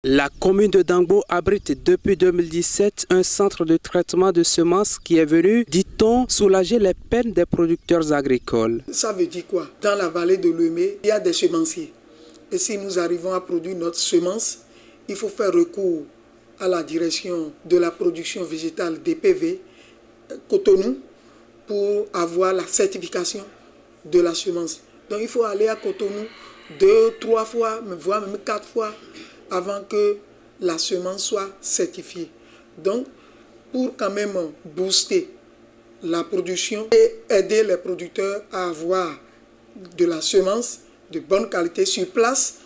La commune de Dangbo abrite depuis 2017 un centre de traitement de semences qui est venu, dit-on, soulager les peines des producteurs agricoles. Ça veut dire quoi? Dans la vallée de l'Ouémé, il y a des semenciers. Et si nous arrivons à produire notre semence, il faut faire recours à la direction de la production végétale DPV, Cotonou, pour avoir la certification de la semence. Donc il faut aller à Cotonou 2, 3 fois, voire même 4 fois avant que la semence soit certifiée. Donc, pour quand même booster la production et aider les producteurs à avoir de la semence de bonne qualité sur place,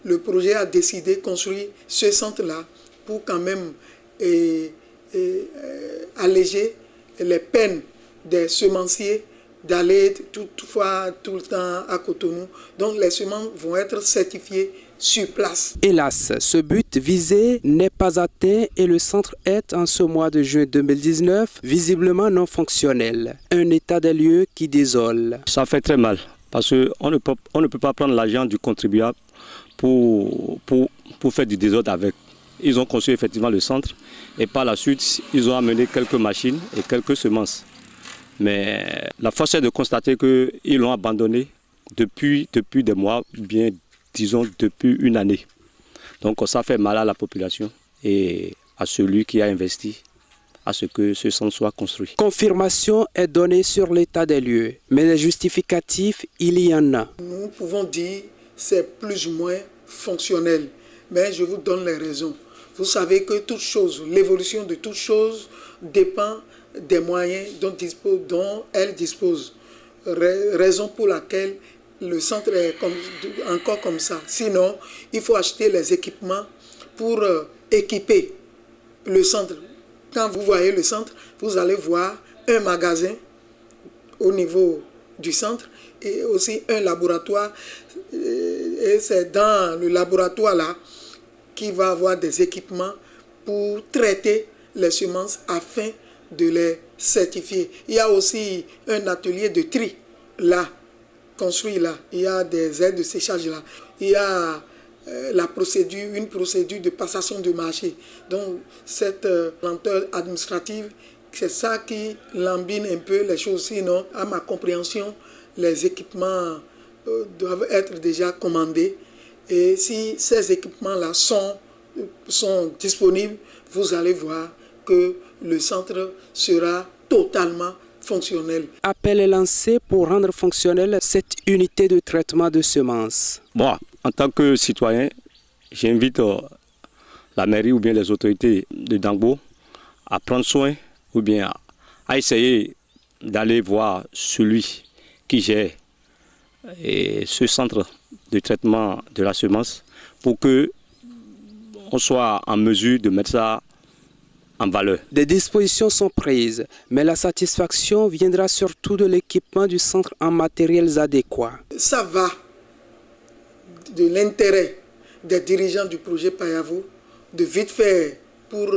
le projet a décidé de construire ce centre-là pour quand même alléger les peines des semenciers d'aller tout le temps à Cotonou. Donc les semences vont être certifiées sur place. Hélas, ce but visé n'est pas atteint et le centre est en ce mois de juin 2019 visiblement non fonctionnel. Un état des lieux qui désole. Ça fait très mal parce qu'on ne peut pas prendre l'argent du contribuable pour faire du désordre avec. Ils ont construit effectivement le centre et par la suite, ils ont amené quelques machines et quelques semences. Mais la force est de constater qu'ils l'ont abandonné depuis des mois, bien disons depuis une année. Donc ça fait mal à la population et à celui qui a investi à ce que ce centre soit construit. Confirmation est donnée sur l'état des lieux, mais les justificatifs, il y en a. Nous pouvons dire que c'est plus ou moins fonctionnel, mais je vous donne les raisons. Vous savez que toute chose, l'évolution de toute chose dépend des moyens dont elle dispose. Raison pour laquelle le centre est encore comme ça. Sinon, il faut acheter les équipements pour équiper le centre. Quand vous voyez le centre, vous allez voir un magasin au niveau du centre et aussi un laboratoire. Et c'est dans le laboratoire là qu'il va avoir des équipements pour traiter les semences afin de les certifier. Il y a aussi un atelier de tri là, construit là. Il y a des aides de séchage là. Il y a une procédure de passation de marché. Donc cette lenteur administrative, c'est ça qui lambine un peu les choses. Sinon, à ma compréhension, les équipements doivent être déjà commandés. Et si ces équipements-là sont disponibles, vous allez voir que le centre sera totalement fonctionnel. Appel est lancé pour rendre fonctionnelle cette unité de traitement de semences. Moi, en tant que citoyen, j'invite la mairie ou bien les autorités de Dangbo à prendre soin ou bien à essayer d'aller voir celui qui gère ce centre de traitement de la semence pour qu'on soit en mesure de mettre ça en valeur. Des dispositions sont prises, mais la satisfaction viendra surtout de l'équipement du centre en matériels adéquats. Ça va de l'intérêt des dirigeants du projet Payavo de vite faire pour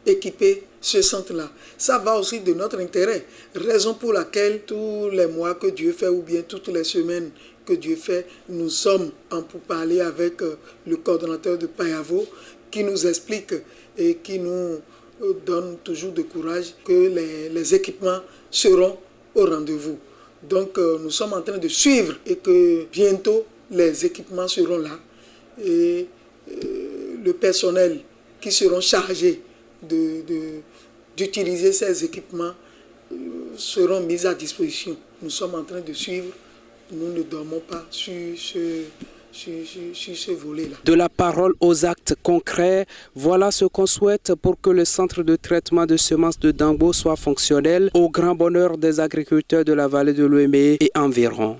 équiper ce centre-là. Ça va aussi de notre intérêt, raison pour laquelle tous les mois que Dieu fait ou bien toutes les semaines que Dieu fait, nous sommes en pourparlers avec le coordonnateur de Payavo qui nous explique et qui nous donne toujours de courage que les équipements seront au rendez-vous. Donc nous sommes en train de suivre et que bientôt les équipements seront là et le personnel qui seront chargés d'utiliser ces équipements seront mis à disposition. Nous sommes en train de suivre, nous ne dormons pas sur ce volet-là. De la parole aux actes concrets, voilà ce qu'on souhaite pour que le centre de traitement de semences de Dangbo soit fonctionnel au grand bonheur des agriculteurs de la vallée de l'Ouémé et environ.